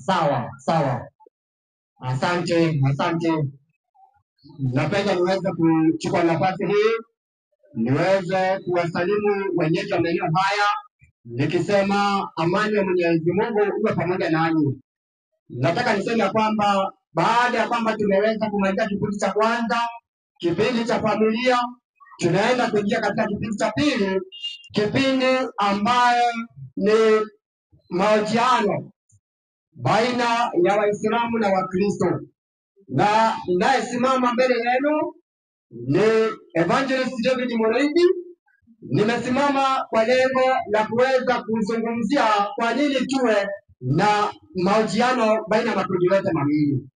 Sawa. Asante. Napenda niweze kuchukua nafasi hii niweze kuwasalimu wenyeji wa maeneo haya nikisema amani ya Mwenyezi Mungu iwe pamoja nanyi. Nataka niseme kwamba baada ya kwamba tumeweza kumaliza kipindi cha kwanza, kipindi cha familia, tunaenda kuingia katika kipindi cha pili, kipindi ambayo ni mahojiano baina ya Waislamu na Wakristo. Na ninayesimama mbele yenu ni Evangelist David Moroidi. Nimesimama kwa lengo la kuweza kuzungumzia kwa nini tuwe na mahojiano baina ya makundi yote mawili.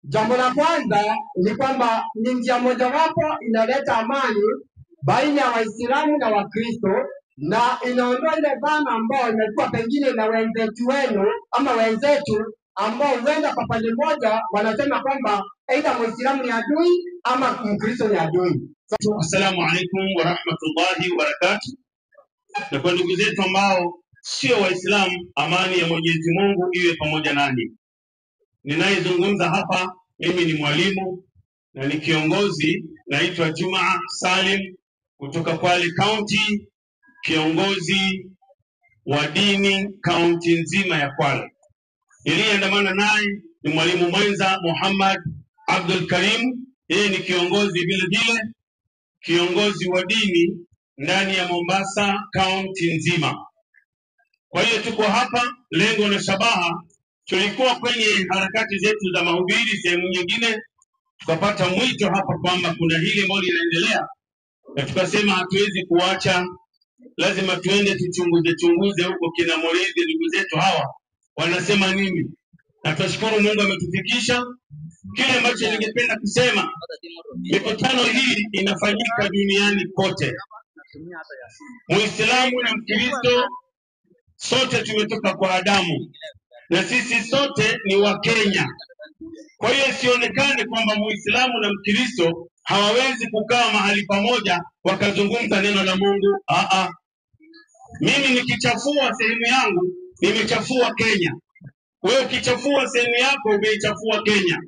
Jambo la kwanza ni kwamba ni njia mojawapo inaleta amani baina ya Waislamu na Wakristo, na inaondoa ile dhana ambayo imekuwa pengine na wenzetu wenu ama wenzetu ambao huenda kwa pande moja wanasema kwamba aidha Muislamu ni adui ama Mkristo ni adui. Assalamu alaikum wa rahmatullahi wa barakatuh. Na kwa ndugu zetu ambao sio Waislamu, amani ya Mwenyezi Mungu iwe pamoja nani. Ninayezungumza hapa mimi ni mwalimu na ni kiongozi, naitwa Jumaa Salim kutoka Kwale County, kiongozi wa dini kaunti nzima ya Kwale. Niliyeandamana naye ni mwalimu mwenza Muhammad Abdul Karim, yeye ni kiongozi vile vile, kiongozi wa dini ndani ya Mombasa County nzima. Kwa hiyo tuko hapa, lengo na shabaha, tulikuwa kwenye harakati zetu za mahubiri sehemu nyingine, tukapata mwito hapa kwamba kuna hili ambalo linaendelea, na tukasema hatuwezi kuacha, lazima tuende tuchunguze huko kina Moredi, ndugu zetu hawa wanasema nini. Na tunashukuru Mungu ametufikisha. Kile ambacho ningependa kusema, mikutano hii inafanyika duniani kote. Muislamu na Mkristo sote tumetoka kwa Adamu na sisi sote ni wa Kenya. Kwa hiyo sionekane kwamba Muislamu na Mkristo hawawezi kukaa mahali pamoja wakazungumza neno la Mungu. Mimi nikichafua sehemu yangu nimechafua Kenya. Wewe ukichafua sehemu yako umeichafua Kenya.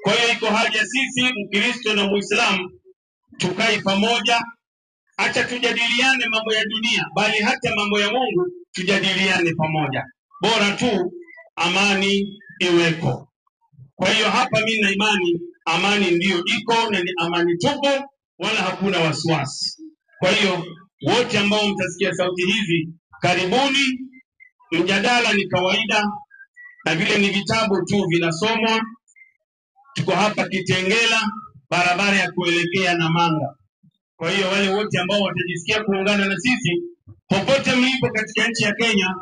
Kwa hiyo iko haja sisi Mkristo na Muislamu tukae pamoja, acha tujadiliane mambo ya dunia, bali hata mambo ya Mungu tujadiliane pamoja. Bora tu amani iweko. Kwa hiyo hapa mimi na imani amani ndiyo iko na ni amani tupu, wala hakuna wasiwasi. Kwa hiyo wote ambao mtasikia sauti hizi, karibuni. Mjadala ni kawaida na vile ni vitabu tu vinasomwa. Tuko hapa Kitengela, barabara ya kuelekea Namanga. Kwa hiyo wale wote ambao watajisikia kuungana na sisi popote mlipo katika nchi ya Kenya,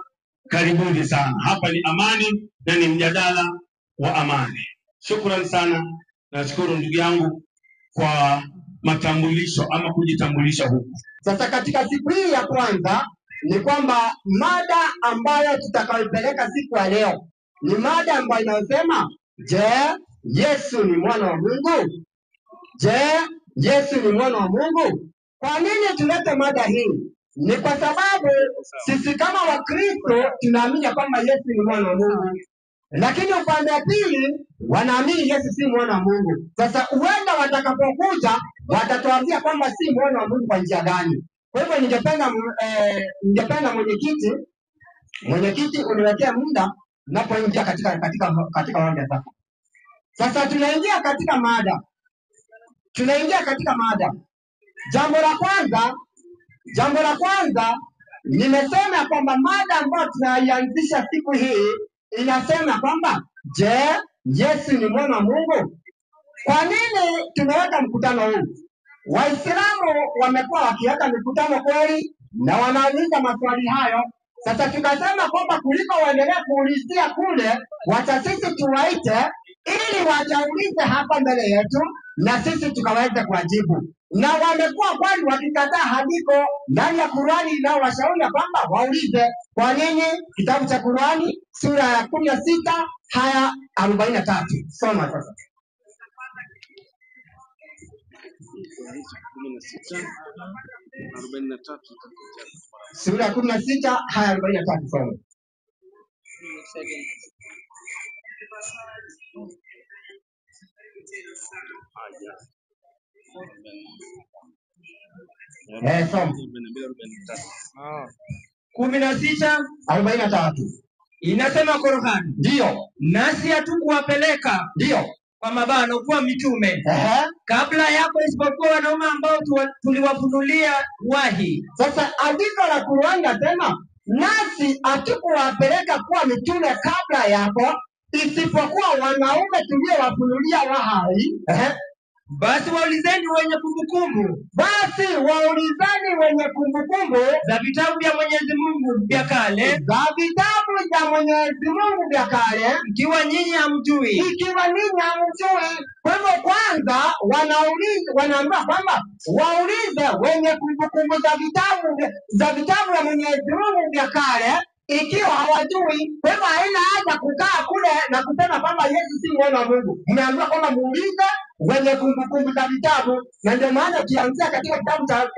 karibuni sana. Hapa ni amani na ni mjadala wa amani. Shukrani sana. Nashukuru ndugu yangu kwa matambulisho ama kujitambulisha huku. Sasa katika siku hii ya kwanza ni kwamba mada ambayo tutakayoipeleka siku ya leo ni mada ambayo inasema, je, Yesu ni mwana wa Mungu? Je, Yesu ni mwana wa Mungu? Kwa nini tulete mada hii? Ni kwa sababu sisi kama Wakristo tunaamini kwamba Yesu ni mwana wa Mungu, lakini upande wa pili wanaamini Yesu si mwana wa Mungu. Sasa huenda watakapokuja watatuambia kwamba si mwana wa Mungu kwa njia gani. Kwa hivyo ningependa mwenyekiti uniwekee muda napoingia katika hoja sasa. Sasa tunaingia katika mada. Jambo la kwanza nimesema kwamba mada ambayo tunaianzisha siku hii inasema kwamba, je, Yesu ni mwana wa Mungu? Kwa nini tumeweka mkutano huu? Waislamu wamekuwa wakiweka mikutano kweli na wanauliza maswali hayo. Sasa tukasema kwamba kuliko waendelee kuulizia kule, wacha sisi tuwaite ili wachaulize hapa mbele yetu na sisi tukaweze kuwajibu. Na wamekuwa kwani wakikataa andiko ndani ya Qur'ani inayowashauri kwamba waulize. Kwa nini? Kitabu cha Qur'ani sura ya 16 aya 43. Soma sasa. Sura ya 16 aya 43 soma. Soma 16:43 Inasema Qur'an, ndio nasi hatukuwapeleka ndio kwa mabano kuwa mitume kabla yako isipokuwa wanaume ambao tuliwafunulia wahi. Sasa andiko la Qur'an nasema nasi hatukuwapeleka kuwa mitume kabla yako isipokuwa wanaume tuliowafunulia wahi. Basi waulizeni wenye kumbukumbu za vitabu vya Mwenyezi Mungu vya kale, ikiwa nyinyi hamjui. Kwa hivyo kwanza wanaambiwa kwamba waulize wenye kumbukumbu za vitabu vya Mwenyezi Mungu vya kale ikiwa hawajui. Kwa hivyo haina haja kukaa kule na kusema kwamba Yesu si mwana wa Mungu. Mmeambiwa kwamba muulize wenye kumbukumbu za vitabu, na ndio maana ukianzia katika kitabu cha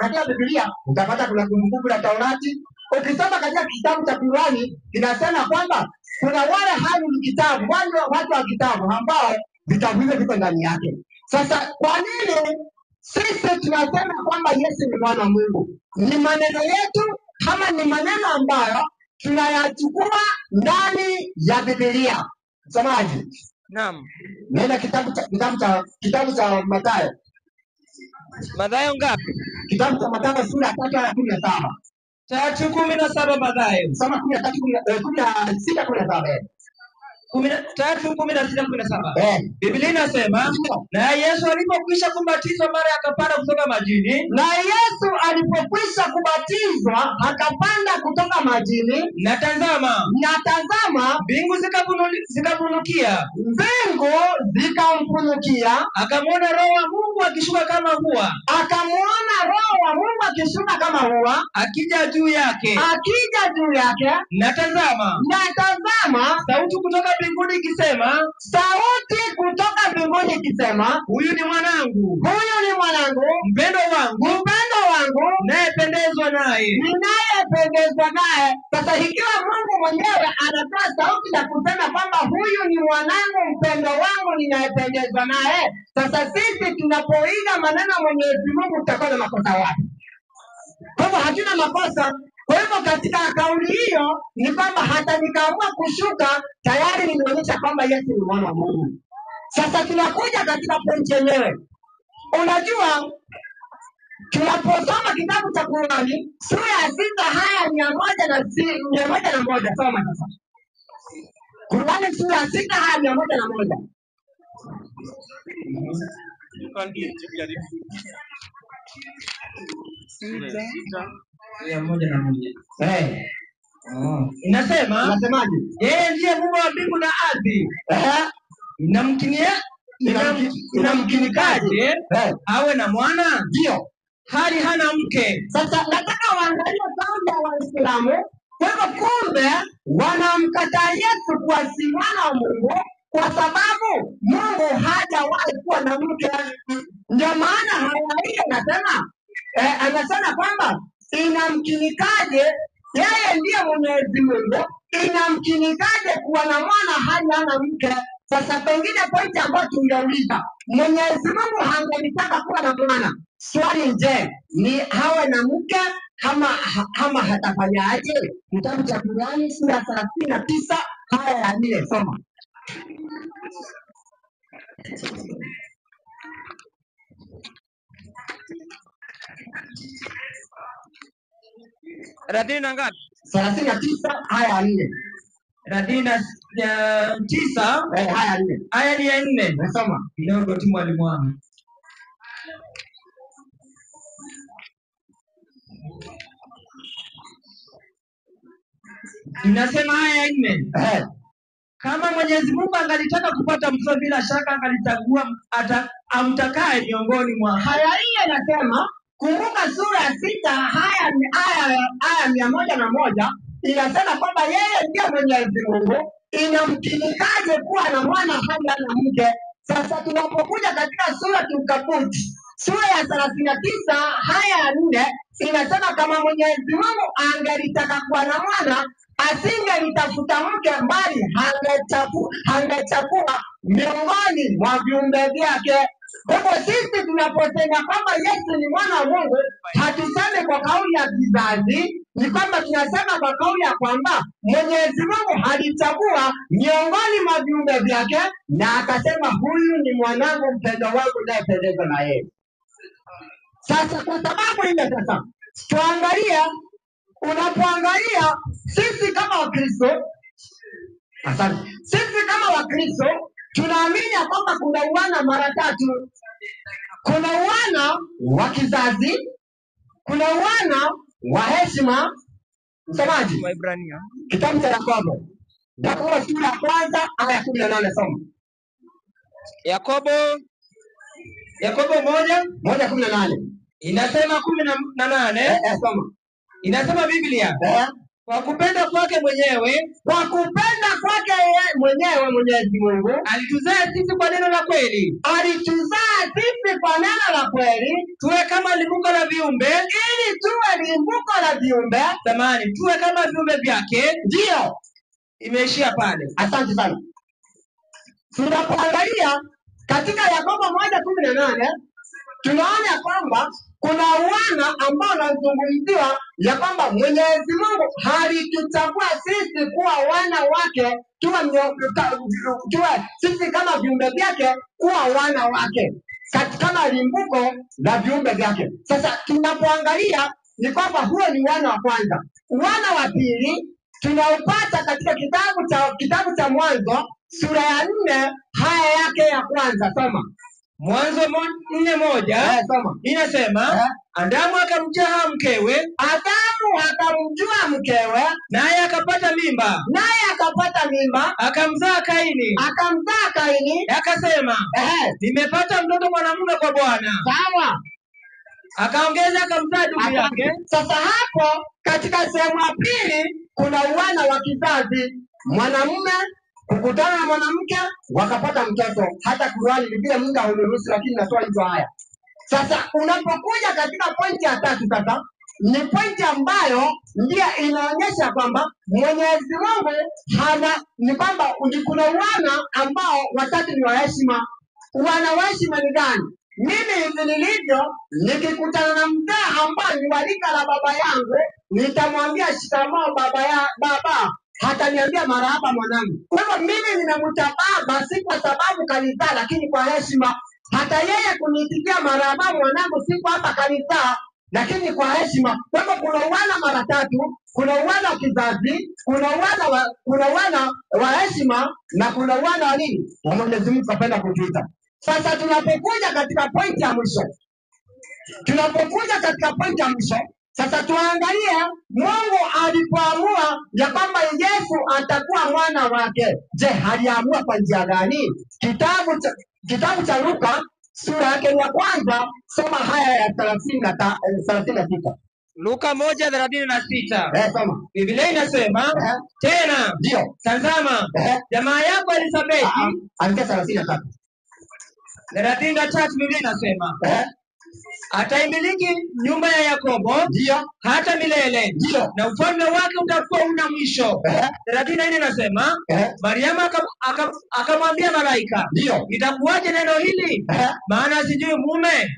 katika Biblia utapata kuna kumbukumbu la Taurati. Ukisoma katika kitabu cha Qur'ani kinasema kwamba kuna wale hali kitabu, watu wa kitabu ambao vitabu hivyo viko ndani yake. Sasa kwa nini sisi tunasema kwamba Yesu ni mwana wa Mungu? Ni maneno yetu kama ni maneno ambayo tunayachukua ndani ya Biblia. Msomaji, naam, nenda kitabu cha Mathayo. Mathayo ngapi? Kitabu cha Mathayo sura ya 3:17. 3:17 Mathayo. Soma 16:17. 3:16-17. Biblia inasema, na Yesu alipokwisha kubatizwa mara akapanda kutoka majini. Na tazama, mbingu zikamfunukia. Akamwona Roho wa Mungu akishuka kama hua. Akija juu yake. Na tazama, sauti kutoka mbinguni ikisema, huyu ni mwanangu mpendwa wangu, ninayependezwa naye. Sasa ikiwa Mungu mwenyewe anatoa sauti ya kusema kwamba huyu ni mwanangu mpendwa wangu ninayependezwa naye, sasa sisi tunapoiga maneno ya Mwenyezi Mungu tutakuwa na makosa wapi? Kwa hivyo hatuna makosa. Kwa hivyo katika kauli hiyo ni kwamba hata nikaamua kushuka tayari nimeonyesha kwamba Yesu ni mwana wa Mungu. Sasa tunakuja katika pointi yenyewe. Unajua tunaposoma kitabu cha Qur'ani sura ya 6 haya 101. Soma sasa. Qur'ani sura ya 6 haya 101. Inasemaje? Yeye ndiye Mungu wa mbingu na ardhi. Inamkinikaje awe na mwana? Ndio. Hali hana mke. Sasa nataka waangalie kama Waislamu kwa hivyo kumbe wanamkataa Yesu kuwa si mwana wa Mungu kwa sababu Mungu hajawahi kuwa na mke. Ndio maana haya anasema kwamba inamkinikaje, yeye ndiye Mwenyezi Mungu, inamkinikaje kuwa na mwana hali hana mke? Sasa pengine pointi ambayo tungeuliza, Mwenyezi Mungu hangelitaka kuwa na mwana. Swali je, ni hawe na mke kama hatafanyaje? Kitabu cha Qur'ani sura ya 39 haya ya 4. Soma. Radini na ngapi? 39 haya ya 4. Radini 9 haya 4. Aya ni ya 4. Nasoma kidogo tu mwalimu wangu. Inasema aya ya 4. Kama Mwenyezi Mungu angalitaka kupata mtoto bila shaka angalichagua amtakaye miongoni mwa. Haya hii inasema, kumbuka sura ya 6 haya 101 inasema kwamba yeye ndiye Mwenyezi Mungu, inamkinikaje kuwa na mwana hali hana mke? Sasa tunapokuja katika sura Tukabuti sura ya 39 haya ya 4 inasema kama Mwenyezi Mungu angalitaka kuwa na mwana asingelitafuta mke, bali angechagua miongoni mwa viumbe vyake. Kwa hivyo sisi tunaposema kwamba Yesu ni mwana wa Mungu, hatusemi kwa kauli ya kizazi, ni kwamba tunasema kwa kauli ya kwamba Mwenyezi Mungu alichagua miongoni mwa viumbe vyake na akasema huyu ni mwanangu mpendwa wangu ninayependezwa na yeye. Sasa kwa sababu ile, sasa tuangalia, unapoangalia sisi kama Wakristo, asante, sisi kama Wakristo tunaamini ya kwamba kuna uwana mara tatu. Kuna uwana wa kizazi, kuna uwana wa heshima. Msomaji, kitabu cha Yakobo, Yakobo sura ya kwanza aya 18, soma. Yakobo 1:18 inasema 18, soma. Inasema Biblia, kwa kupenda kwake mwenyewe, Mwenyezi Mungu alituzaa sisi kwa neno la kweli, tuwe kama limbuko la viumbe, ili tuwe limbuko la viumbe samani, tuwe kama viumbe vyake. Ndio imeishia pale. Asante sana. Tunapoangalia katika Yakobo 1:18 tunaona kwamba kuna uwana ambao unazungumziwa ya kwamba Mwenyezi Mungu alituchagua sisi kuwa wana wake, tuwe sisi kama viumbe vyake, kuwa wana wake, kama limbuko la viumbe vyake. Sasa tunapoangalia ni kwamba huo ni wana wa kwanza. Wana wa pili tunaupata katika kitabu cha Mwanzo sura ya 4 haya yake ya kwanza. Soma. Mwanzo 4:1 soma. Inasema Adamu akamjua mkewe, naye akapata mimba, akamzaa Kaini. Akasema nimepata mtoto mwanamume kwa Bwana. Sawa. Akaongeza akamzaa ndugu yake. Sasa hapo katika sehemu ya pili kuna uwana wa kizazi, mwanamume kukutana na mwanamke wakapata mtoto. Hata Qur'ani Biblia Mungu hauruhusu, lakini natoa hizo haya. Sasa unapokuja katika pointi ya tatu, sasa ni pointi ambayo ndio inaonyesha kwamba Mwenyezi Mungu ni kwamba kuna wana ambao watatu ni wa heshima. Wana wa heshima ni gani? Mimi hivi nilivyo, nikikutana na mzee ambaye ni walika la baba yangu, nitamwambia shikamoo baba, hataniambia marahaba mwanangu. Kwa hivyo mimi ninamuita baba si kwa sababu kanizaa, lakini kwa heshima. Hata yeye kuniitikia marahaba mwanangu si kwa hapa kanizaa, lakini kwa heshima. Kwa hivyo kuna wana mara tatu, kuna wana wa kizazi, kuna wana wa heshima, na kuna wana wa nini? Wa Mwenyezi Mungu kapenda kutuita. Sasa tunapokuja katika pointi ya mwisho, sasa tuangalie Mungu alipoamua ya kwamba Yesu atakuwa mwana wake. Je, aliamua kwa njia gani? Kitabu cha Luka sura yake ya kwanza, soma haya ya 36. Luka 1:36. Soma. Biblia inasema tena, ndio, tazama jamaa yako Elizabeth. Anza 33. 33 Biblia inasema ataimiliki nyumba ya Yakobo hata milele, na ufalme wake utakuwa una mwisho. 34 inasema Mariamu akamwambia malaika, itakuwaje neno hili, maana sijui mume.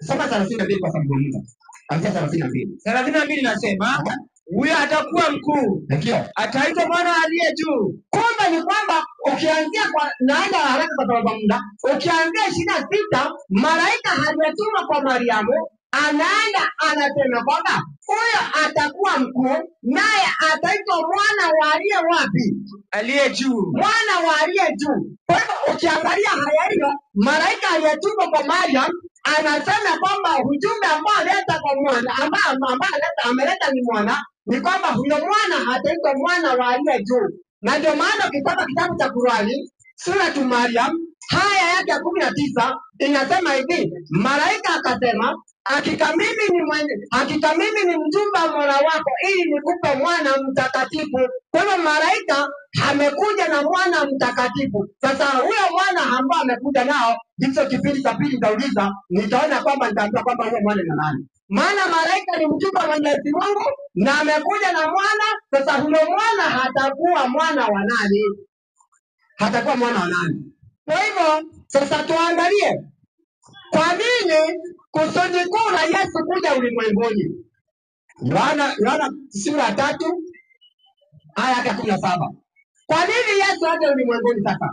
Soma 32 kwa sababu hiyo. Anza 32. 32 inasema huyo atakuwa mkuu, ataitwa mwana aliye juu. Kumbe ni kwamba ukianzia naenda haraka kwa sababu muda, ukianzia 26 malaika hajatuma kwa Mariamu, anaenda anasema kwamba huyo atakuwa mkuu, naye ataitwa mwana wa aliye wapi? Aliye juu. Mwana wa aliye juu. Kwa hivyo ukiangalia haya hiyo, malaika aliyetuma kwa Mariam anasema kwamba ujumbe ambao analeta kwa mwana ambao ameleta ni mwana, ni kwamba huyo mwana ataitwa mwana wa aliye juu. Na ndio maana ukisoma kitabu cha Qur'ani sura tu Maryam Haya yake ya 19 inasema hivi, malaika akasema, hakika mimi ni mjumbe wa Mola wako ili nikupe mwana mtakatifu. Kwa hivyo malaika amekuja na mwana mtakatifu. Sasa huyo mwana ambao amekuja nao, hicho kipindi cha pili nitauliza, nitaona kwamba nitaambia kwamba huyo mwana ni nani. Maana malaika ni mjumbe wa Mwenyezi Mungu na amekuja na mwana. Sasa huyo mwana hatakuwa mwana wa nani? Hatakuwa mwana wa nani? Kwa hivyo sasa tuangalie kwa nini kusudi kuu la Yesu kuja ulimwenguni. Yohana sura ya 3 aya ya 17. Kwa nini Yesu aje ulimwenguni sasa?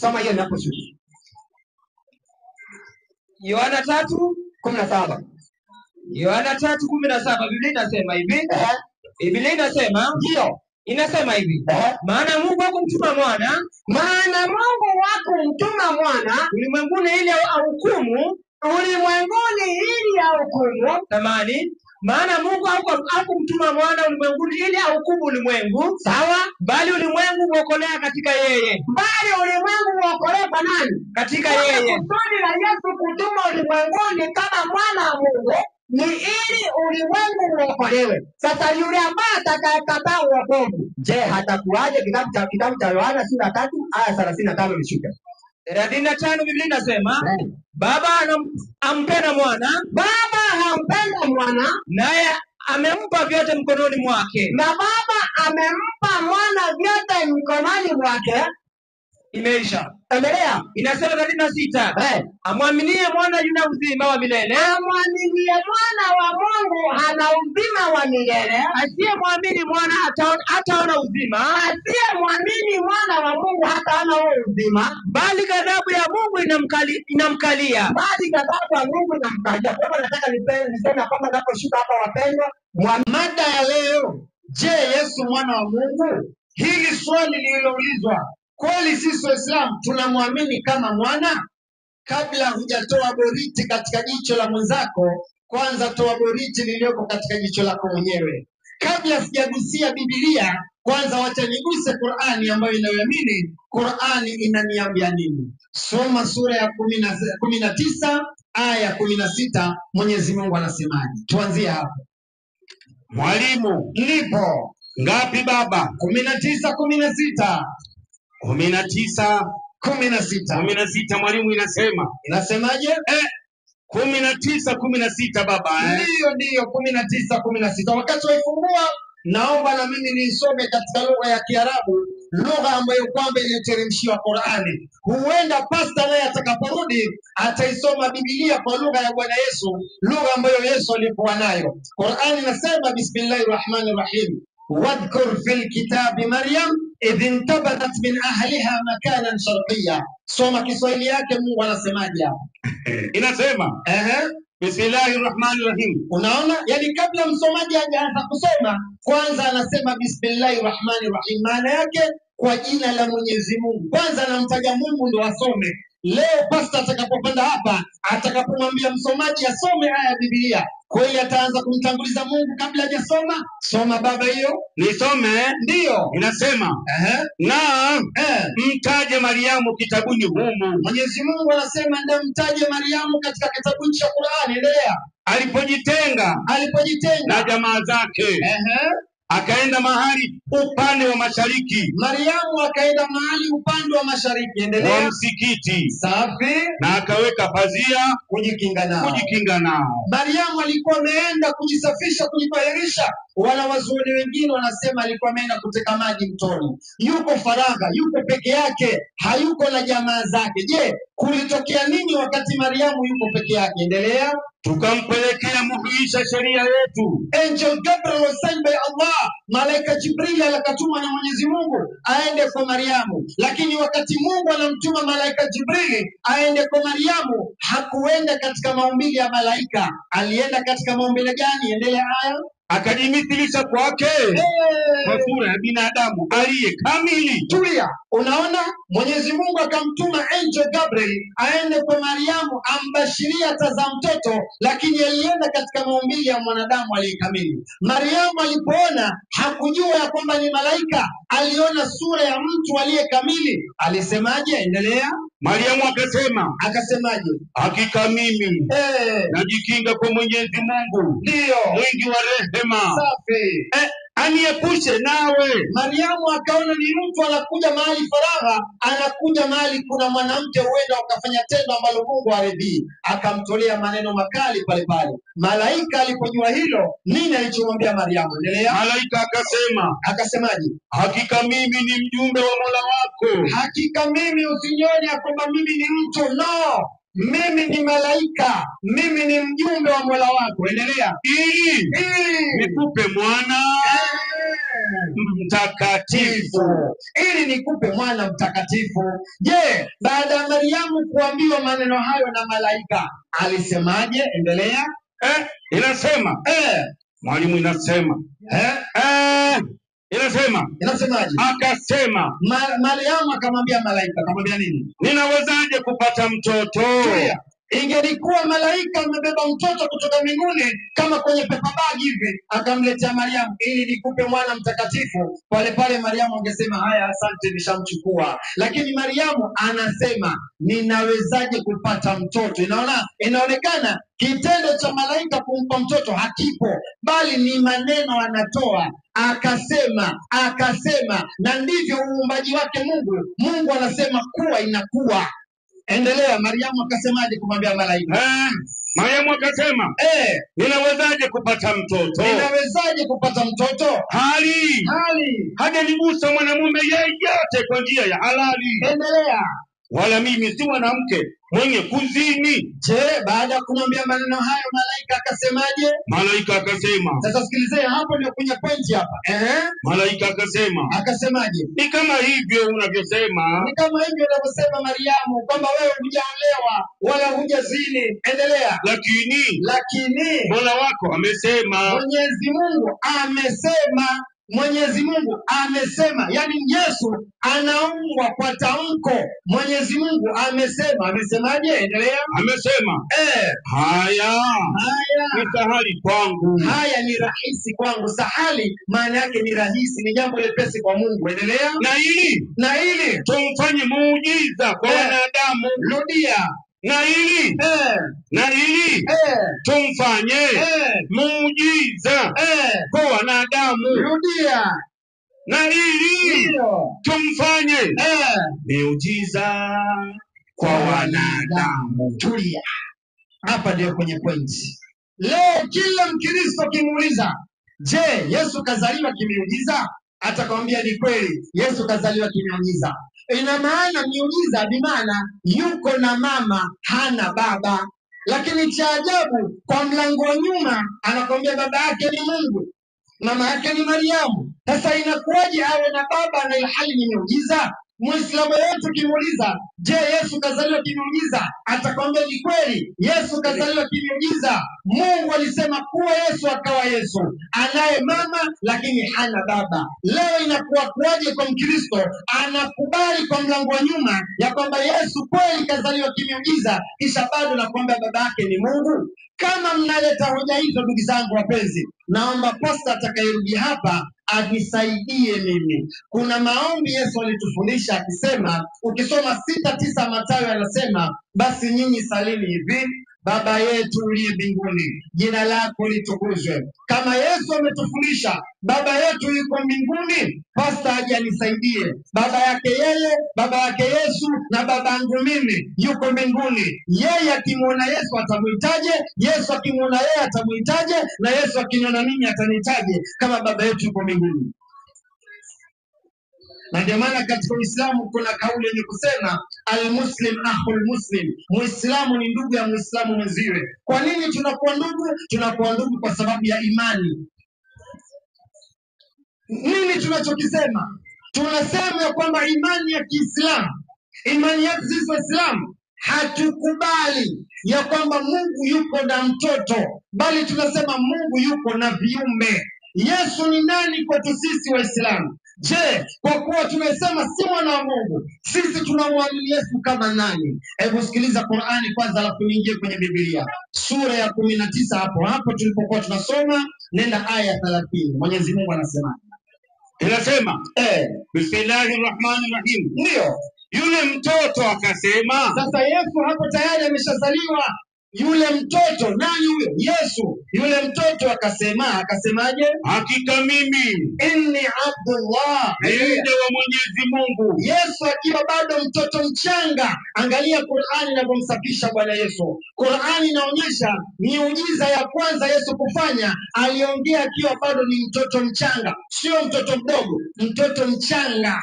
Soma hiyo ninaposhuka. Yohana 3:17. Yohana 3:17 Biblia inasema hivi. Biblia inasema Ndio. Inasema hivi. Maana Mungu hakumtuma mwana ulimwenguni ili ahukumu Tamani. Maana Mungu hakumtuma mwana ulimwenguni ili ahukumu ulimwengu, sawa, bali ulimwengu uokolewa katika yeye. Kwa nani? Katika yeye. Kusudi la Yesu kutuma ulimwenguni kama mwana wa Mungu ni ili ulimwengu uokolewe. Sasa yule ambaye atakayekataa wokovu, je, hatakuwaje? Kitabu cha Yohana sura 3 aya 35 imeshuka. 35 Biblia inasema Baba ampenda mwana, naye amempa vyote mkononi mwake. Na Baba amempa mwana vyote mkononi mwake. Imeisha. Endelea. Inasema 36. Amwaminie mwana yuna uzima wa milele. Amwaminie mwana wa Mungu hana uzima wa milele. Asiyemwamini mwana hataona uzima. Asiyemwamini mwana wa Mungu hataona uzima, bali ghadhabu ya Mungu inamkalia. Kwa nataka niseme kwamba naposhuka hapa, wapendwa, mada ya leo, je, Yesu mwana wa Mungu? Hili swali lililoulizwa, kweli sisi Waislamu tunamwamini kama mwana? Kabla hujatoa boriti katika jicho la mwenzako, kwanza toa boriti lililoko katika jicho lako mwenyewe. Kabla sijagusia Biblia, kwanza wacha niguse Qur'ani ambayo inayoamini Qur'ani inaniambia nini. Soma sura ya 19 aya 16, Mwenyezi Mungu anasemaje? Tuanzie hapo. Mwalimu, Nipo. ngapi baba? 19:16. 16 mwalimu, Inasemaje? 19:16 baba. Ndio 19:16. Wakati waifungua, naomba na mimi niisome katika lugha ya Kiarabu, lugha ambayo kwamba iliteremshiwa Qur'ani. Huenda pasta naye atakaporudi ataisoma Biblia kwa lugha ya Bwana Yesu, lugha ambayo Yesu alikuwa nayo. Qur'ani inasema Bismillahirrahmanirrahim. Wadhkur fil kitabi Maryam idh intabadat min ahliha makanan sharqiyya. Soma Kiswahili yake, Mungu anasemaje hapa? Inasema Bismillahirrahmanirrahim. Unaona, yani kabla msomaji hajaanza kusoma, kwanza anasema Bismillahirrahmanirrahim. Maana yake kwa jina la Mwenyezi Mungu. Kwanza anamtaja Mungu ndio asome. Leo pasta atakapopanda hapa, atakapomwambia msomaji asome aya ya Biblia, kweli ataanza kumtanguliza Mungu kabla hajasoma? Soma baba hiyo. Nisome? Ndio. Inasema na mtaje Mariamu kitabuni humu. Mwenyezi Mungu anasema ndio mtaje Mariamu katika kitabu cha Qur'ani. Endelea. Alipojitenga na jamaa zake, akaenda mahali upande wa mashariki. Mariamu akaenda mahali upande wa mashariki. Endelea. Wa msikiti. Safi. Na akaweka pazia kujikinga nao. Mariamu alikuwa ameenda kujisafisha, kujitahirisha. Wanawazuoni wengine wanasema alikuwa ameenda kuteka maji mtoni. Yuko faragha, yuko peke yake, hayuko na jamaa zake. Je, kulitokea nini wakati Mariamu yuko peke yake? Endelea. Tukampelekea muhuisha sheria yetu. Angel Gabriel was sent by Allah. Malaika Jibril alikatumwa na Mwenyezi Mungu aende kwa Mariamu. Lakini wakati Mungu anamtuma malaika Jibril aende kwa Mariamu, hakuenda katika maumbile ya malaika. Alienda katika maumbile gani? Endelea aya. akajimithilisha kwake kwa sura ya binadamu aliye kamili. Tulia, unaona Mwenyezi Mungu akamtuma angel Gabriel aende kwa Mariamu ambashiria atazaa mtoto, lakini alienda katika maumbile ya mwanadamu aliyekamili. Mariamu alipoona hakujua ya kwamba ni malaika, aliona sura ya mtu aliyekamili. Alisemaje? Endelea. Mariamu akasemaje? Hakika mimi najikinga kwa Mwenyezi Mungu, ndio mwingi wa rehema, safi, aniepushe nawe. Mariamu akaona ni mtu anakuja mahali faragha, anakuja mahali kuna mwanamke, huenda ukafanya tendo ambalo Mungu haridhii. Akamtolea maneno makali pale pale. Malaika alipojua hilo, nini alichomwambia Mariamu? Endelea. Malaika akasemaje? Hakika mimi ni mjumbe wa Mola wako. Hakika mimi, usinione kwamba mimi ni mtu, no, mimi ni malaika, mimi ni mjumbe wa Mola wako. Endelea. Ili nikupe mwana mtakatifu. Ili nikupe mwana mtakatifu. Je, baada ya Mariamu kuambiwa maneno hayo na malaika, alisemaje? Endelea. Inasema mwalimu, inasemaje? Akasema Mariamu akamwambia malaika, akamwambia nini? Ninawezaje kupata mtoto? Ingelikuwa malaika amebeba mtoto kutoka mbinguni kama kwenye paper bag hivi akamletea Mariamu, ili nikupe mwana mtakatifu, pale pale Mariamu angesema haya, asante, nishamchukua. Lakini Mariamu anasema ninawezaje kupata mtoto? Inaonekana kitendo cha malaika kumpa mtoto hakipo, bali ni maneno anatoa, akasema, na ndivyo uumbaji wake Mungu anasema kuwa, inakuwa. Endelea. Mariamu akasemaje kumwambia malaika? Mariamu akasema ninawezaje kupata mtoto? Hali hajanigusa mwanamume yeyote kwa njia ya halali. Endelea. Wala mimi si mwanamke mwenye kuzini. Je, baada ya kumwambia maneno hayo malaika akasemaje? Malaika akasema, sasa sikilizeni, hapo ndio kwenye point hapa. Malaika akasemaje? Ni kama hivyo unavyosema Mariamu, kwamba wewe hujaolewa wala hujazini. Endelea. Lakini Mola wako amesema. Mwenyezi Mungu amesema, yani Yesu anaungwa kwa tamko. Mwenyezi Mungu amesema. Amesemaje? Endelea. Amesema haya ni sahali kwangu. Haya ni rahisi kwangu. Sahali maana yake ni rahisi, ni jambo lepesi kwa Mungu. Endelea. Na ili tumfanye muujiza kwa wanadamu. Rudia. Na ili tumfanye muujiza kwa wanadamu. Rudia. Na ili tumfanye muujiza kwa wanadamu. Tulia. Hapa ndio kwenye pointi. Leo kila Mkristo kimuuliza, je, Yesu kazaliwa kimiujiza? Atakwambia ni kweli, Yesu kazaliwa kimiujiza. Ina maana miujiza bimaana yuko na mama, hana baba. Lakini cha ajabu, kwa mlango wa nyuma anakwambia baba yake ni Mungu, mama yake ni Mariamu. Sasa inakuwaje awe na baba na ilhali ni miujiza? Muislamu yeyote kimuuliza, je, Yesu kazaliwa kimiujiza? Atakwambia ni kweli, Yesu kazaliwa kimiujiza. Mungu alisema kuwa Yesu akawa Yesu, anaye mama lakini hana baba. Leo inakuwa kuwaje kwa Mkristo anakubali kwa mlango wa nyuma ya kwamba Yesu kweli kazaliwa kimiujiza, kisha bado na kwamba baba yake ni Mungu? Kama mnaleta hoja hizo, ndugu zangu wapenzi, naomba posta atakayerudi hapa anisaidie mimi. Kuna maombi Yesu alitufundisha akisema, ukisoma 6:9 Mathayo anasema, basi nyinyi salini hivi: Baba yetu uliye mbinguni, jina lako litukuzwe. Kama Yesu ametufundisha baba yetu yuko mbinguni, pasta aje anisaidie. Baba yake yeye, baba yake Yesu na babangu mimi yuko mbinguni. Yeye akimuona Yesu atamuitaje? Yesu akimuona yeye atamuitaje? Na Yesu akiniona mimi atanitaje kama baba yetu yuko mbinguni? Na ndio maana katika Uislamu kuna kauli yenye kusema al-muslim akhul muslim, Muislamu ni ndugu ya Muislamu mwenziwe. Kwa nini tunakuwa ndugu? Tunakuwa ndugu kwa sababu ya imani. Nini tunachokisema? Tunasema ya kwamba imani ya Kiislamu, imani yetu sisi Waislamu hatukubali ya kwamba Mungu yuko na mtoto, bali tunasema Mungu yuko na viumbe. Yesu ni nani kwetu sisi Waislamu? Je, kwa kuwa tumesema si mwana wa Mungu, sisi tunamwamini Yesu kama nani? Hebu sikiliza Qur'ani kwanza, alafu niingie kwenye Biblia. Sura ya 19 hapo tulipokuwa tunasoma, nenda aya ya 30. Mwenyezi Mungu anasema. Inasema, Bismillahirrahmanirrahim. Ndio. Yule mtoto akasema. Sasa Yesu hapo tayari ameshazaliwa. Yule mtoto nani huyo? Yesu. Yule mtoto akasemaje? Hakika mimi inni Abdullah, mja wa Mwenyezi Mungu. Yesu akiwa bado mtoto mchanga. Angalia Qur'ani inavyomsafisha Bwana Yesu. Qur'ani inaonyesha miujiza ya kwanza Yesu kufanya, aliongea akiwa bado ni mtoto mchanga, sio mtoto mdogo, mtoto mchanga.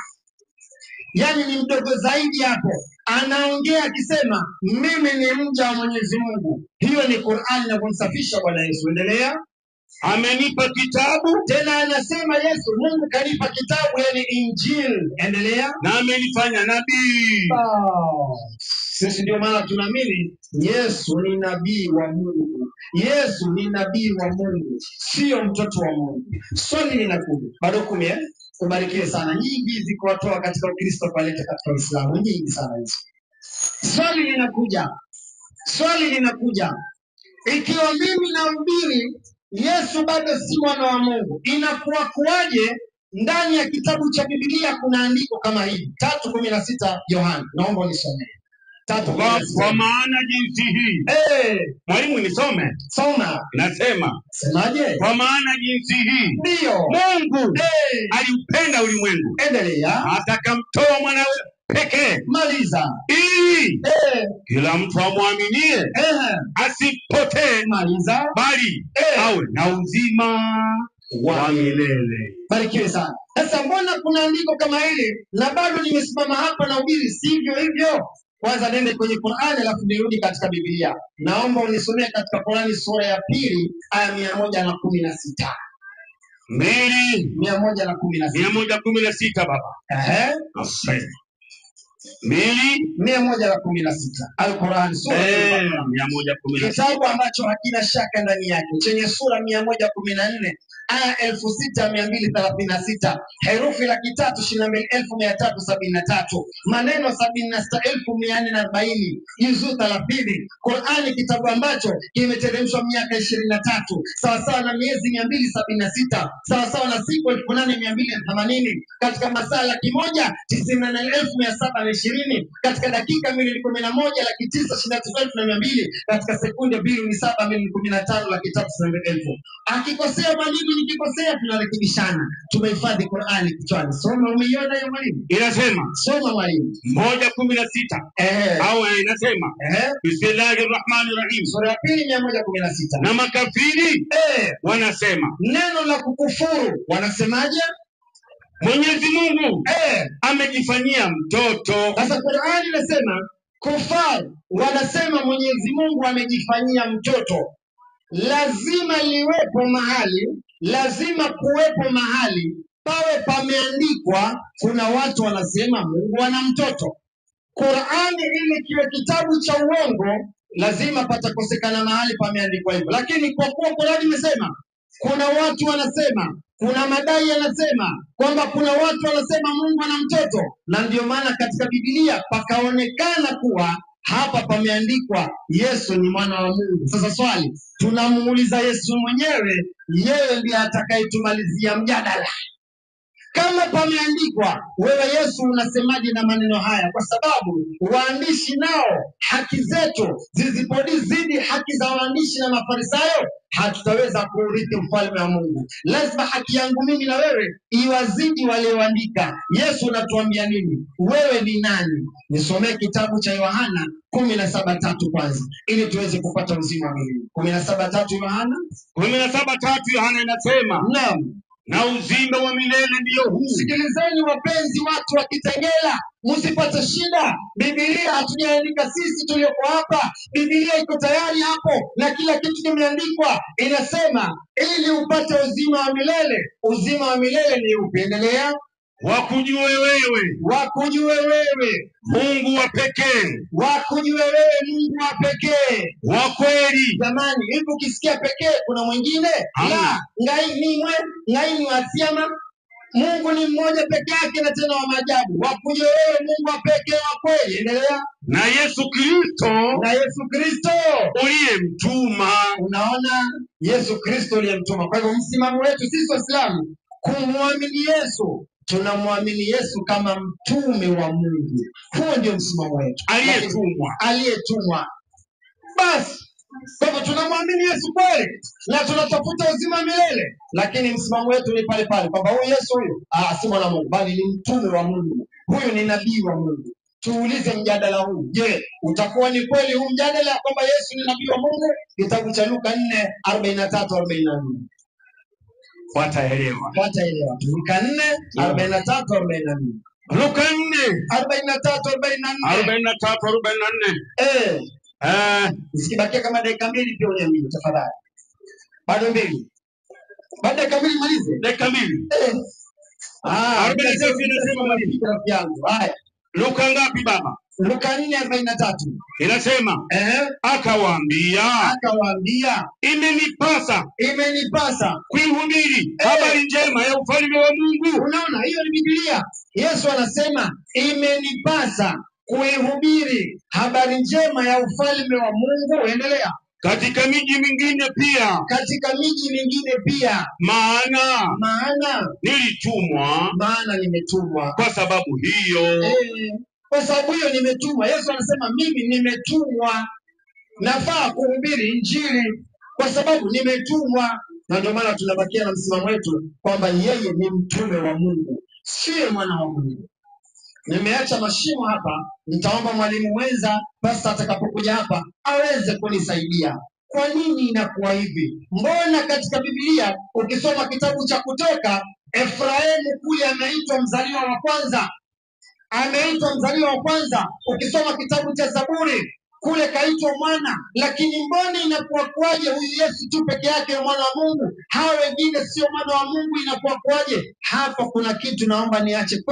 Yani ni mdogo zaidi hapo. Anaongea akisema mimi ni mja wa Mwenyezi Mungu. Hiyo ni Qur'ani inavyomsafisha Bwana Yesu. Endelea. Amenipa kitabu. Tena anasema Yesu, Mungu kanipa kitabu, yani Injili. Endelea. Na amenifanya nabii. Sisi ndio maana tunaamini Yesu ni nabii wa Mungu. Yesu ni nabii wa Mungu, sio mtoto wa Mungu. Swali linakuja. Bado 10. Ubarikiwe sana. Nyingi ziko watoa katika Ukristo paleta katika Uislamu. Nyingi sana hizo. Swali linakuja. Ikiwa mimi nahubiri Yesu bado si mwana wa Mungu, inakuwa kuwaje ndani ya kitabu cha Biblia kuna andiko kama hili? 3:16 Yohana. Naomba unisomee. Kwa maana jinsi hii. Mwalimu nisome. Soma. Nasema. Semaje? Kwa maana jinsi hii. Ndio. Mungu aliupenda ulimwengu. Endelea. Atakamtoa mwanawe pekee. Maliza. Ili kila mtu amwaminie asipotee. Maliza. Bali awe na uzima wa milele. Barikiwe sana. Sasa mbona kuna andiko kama hili na bado nimesimama hapa na ubiri sivyo hivyo? Kwanza nende kwenye Qur'ani alafu nirudi katika Biblia. Naomba unisomee katika Qur'ani sura ya 2 aya 116. 116 baba. Asante. 116. Al-Qur'an sura 116. Kitabu ambacho hakina shaka ndani yake, chenye sura 114 aya 6236, herufi 322,373, maneno 76,440, juzuu 30. Qur'ani kitabu ambacho kimeteremshwa miaka 23, sawa sawa na miezi 276, sawa sawa na siku 8280, katika masaa 198,720, katika dakika milioni 11,929,200, katika sekunde bilioni 7,015,390,000. Akikosea mwalimu, nikikosea tunarekebishana. Tumehifadhi Qur'ani kichwani. Soma, umeiona hiyo mwalimu? Inasema. Soma mwalimu. 116. Au inasema. Bismillahirrahmanirrahim. Sura ya 2 116. Na makafiri wanasema. Neno la kukufuru wanasemaje? Mwenyezi Mungu amejifanyia mtoto. Sasa Qur'ani inasema kufar wanasema Mwenyezi Mungu amejifanyia mtoto. Lazima liwepo mahali, lazima kuwepo mahali pawe pameandikwa kuna watu wanasema Mungu ana mtoto. Qur'ani ili kiwe kitabu cha uongo lazima patakosekana mahali pameandikwa hivyo. Lakini kwa kuwa Qur'ani imesema kuna watu wanasema, kuna madai yanasema kwamba kuna watu wanasema Mungu ana mtoto, na ndio maana katika Biblia pakaonekana kuwa hapa pameandikwa Yesu ni mwana wa Mungu. Sasa swali, tunamuuliza Yesu mwenyewe, yeye ndiye atakayetumalizia mjadala. Kama pameandikwa, wewe Yesu unasemaje na maneno haya? Kwa sababu waandishi nao haki zetu zizipozidi haki za waandishi na Mafarisayo, hatutaweza kuurithi ufalme wa Mungu. Lazima haki yangu mimi na wewe iwazidi walioandika. Yesu unatuambia nini? Wewe ni nani? Nisomee kitabu cha Yohana 17:3 kwanza ili tuweze kupata uzima wa milele. 17:3 Yohana. 17:3 Yohana inasema. Naam. Na uzima wa milele ndio huu. Sikilizeni wapenzi, watu wa Kitengela, msipate shida. Biblia hatujaandika sisi tulioko hapa. Biblia iko tayari hapo na kila kitu kimeandikwa. Inasema ili upate uzima wa milele. Uzima wa milele ni upi? Endelea. wakujue wewe, wakujue wewe Mungu wa pekee, wakujue wewe Mungu wa pekee wa kweli. Jamani, hivi ukisikia pekee kuna mwingine? La, ngai ni wasiama. Mungu ni mmoja peke yake na tena wa maajabu. Wakujue wewe Mungu wa pekee wa kweli. Endelea. Na Yesu Kristo uliyemtuma. Unaona, Yesu Kristo uliyemtuma. Kwa hivyo msimamo wetu sisi Waislamu kumwamini Yesu, tunamwamini Yesu kama mtume wa Mungu. Huo ndio msimamo wetu, aliyetumwa. Basi kwa hivyo tunamwamini Yesu kweli na tunatafuta uzima milele, lakini msimamo wetu ni pale pale kwamba huyu Yesu huyu si mwana wa Mungu bali ni mtume wa Mungu, huyu ni nabii wa Mungu. Tuulize mjadala huu, je, utakuwa ni kweli huu mjadala kwamba Yesu ni nabii wa Mungu? Kitabu cha Luka 4:43-44. Wataelewa. Luka 4:43-44. Luka 4:43-44. Usikibakia kama dakika mbili pia uniambie tafadhali. Bado mbili. Baada ya kamili malize. Dakika mbili. 43 inasema malize rafiki yangu. Haya. Luka ngapi baba? Luka 4:43. Inasema akawaambia imenipasa kuihubiri habari njema ya ufalme wa Mungu. Unaona, hiyo ni Biblia. Yesu anasema imenipasa kuihubiri habari njema ya ufalme wa Mungu. Endelea. Katika miji mingine pia. Maana nimetumwa. Kwa sababu hiyo nimetumwa. Yesu anasema mimi nimetumwa, nafaa kuhubiri Injili kwa sababu nimetumwa. Na ndio maana tunabakia na msimamo wetu kwamba yeye ni mtume wa Mungu, sio mwana wa Mungu. Nimeacha mashimo hapa, nitaomba mwalimu mwenza basi atakapokuja hapa aweze kunisaidia. Kwa nini inakuwa hivi? Mbona katika Biblia ukisoma kitabu cha Kutoka, Efraimu kule ameitwa mzaliwa wa kwanza. Ukisoma kitabu cha Zaburi kule kaitwa mwana. Lakini mbona inakuwa kwaje huyu Yesu tu peke yake mwana wa Mungu, hao wengine sio mwana wa Mungu? Inakuwa kwaje? Hapa kuna kitu naomba niache